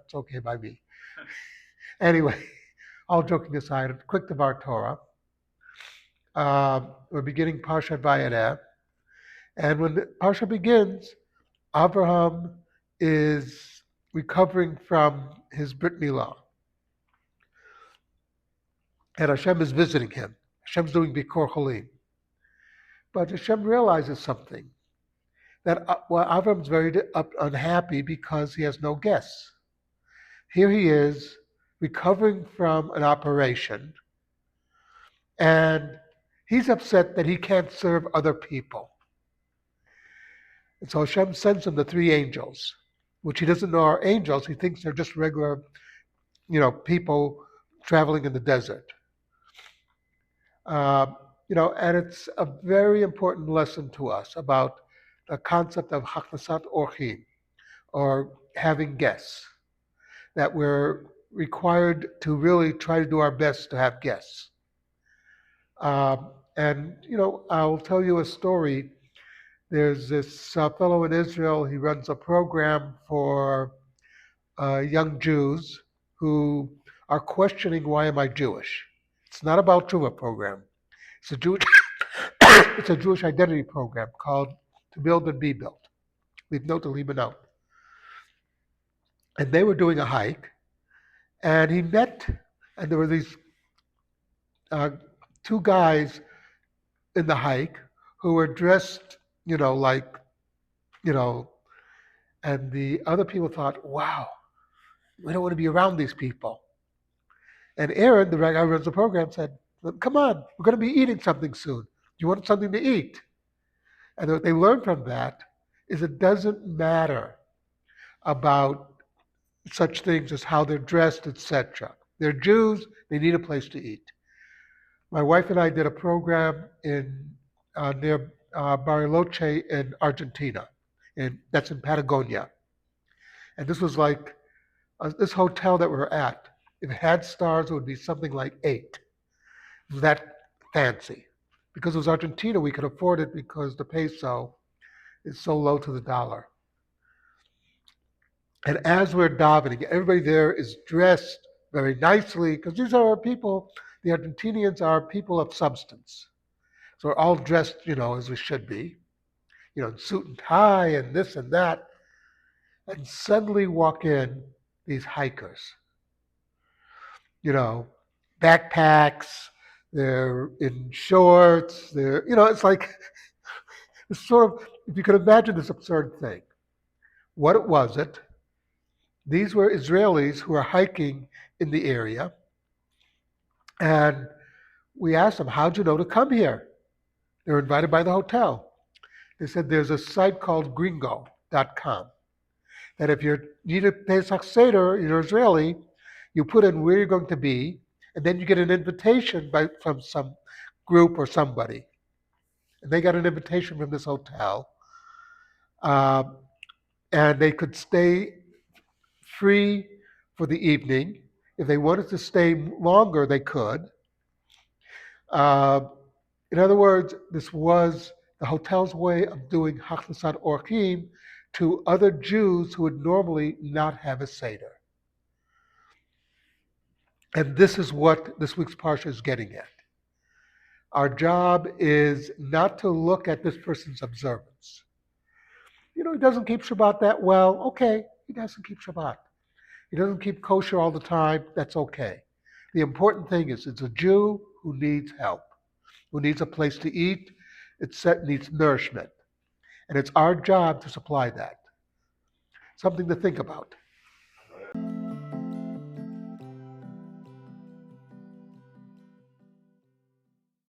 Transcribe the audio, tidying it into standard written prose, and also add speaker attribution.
Speaker 1: it's okay by me. Anyway, all joking aside, quick to our Torah. We're beginning Parshat Vayera, and when the Parsha begins, Abraham is recovering from his Brit Milah, and Hashem is visiting him. Hashem's doing Bikor Cholim. But Hashem realizes something, that well, Avram's very unhappy because he has no guests. Here he is recovering from an operation, and he's upset that he can't serve other people. And so Hashem sends him the three angels, which he doesn't know are angels. He thinks they're just regular, people traveling in the desert. Uh, and it's a very important lesson to us about the concept of haknasat orchim, or having guests, that we're required to really try to do our best to have guests. I'll tell you a story. There's this fellow in Israel. He runs a program for young Jews who are questioning, why am I Jewish? It's not about Tshuva program. It's a Jewish it's a Jewish identity program called To Build and Be Built. Leave note to leave a note. And they were doing a hike, and he met, and there were these two guys in the hike who were dressed, you know, and the other people thought, wow, we don't want to be around these people. And Aaron, the guy who runs the program, said, come on, we're going to be eating something soon. Do you want something to eat? And what they learned from that is it doesn't matter about such things as how they're dressed, etc. They're Jews, they need a place to eat. My wife and I did a program in near Bariloche in Argentina, and that's in Patagonia. And this was like this hotel that we're at. If it had stars, it would be something like 8. It was that fancy. Because it was Argentina, we could afford it because the peso is so low to the dollar. And as we're davening, everybody there is dressed very nicely because these are people, the Argentinians are people of substance. So we're all dressed, as we should be, in suit and tie and this and that. And suddenly walk in these hikers, backpacks, they're in shorts, it's like, it's sort of, if you could imagine this absurd thing. What was it? These were Israelis who were hiking in the area, and we asked them, how'd you know to come here? They were invited by the hotel. They said there's a site called gringo.com, that if you need a Pesach Seder, you're Israeli, you put in where you're going to be, and then you get an invitation from some group or somebody. And they got an invitation from this hotel, and they could stay free for the evening. If they wanted to stay longer, they could. In other words, this was the hotel's way of doing Hachnasat Orchim to other Jews who would normally not have a Seder. And this is what this week's Parsha is getting at. Our job is not to look at this person's observance. He doesn't keep Shabbat that well. Okay, he doesn't keep Shabbat. He doesn't keep kosher all the time. That's okay. The important thing is it's a Jew who needs help, who needs a place to eat. Needs nourishment. And it's our job to supply that. Something to think about.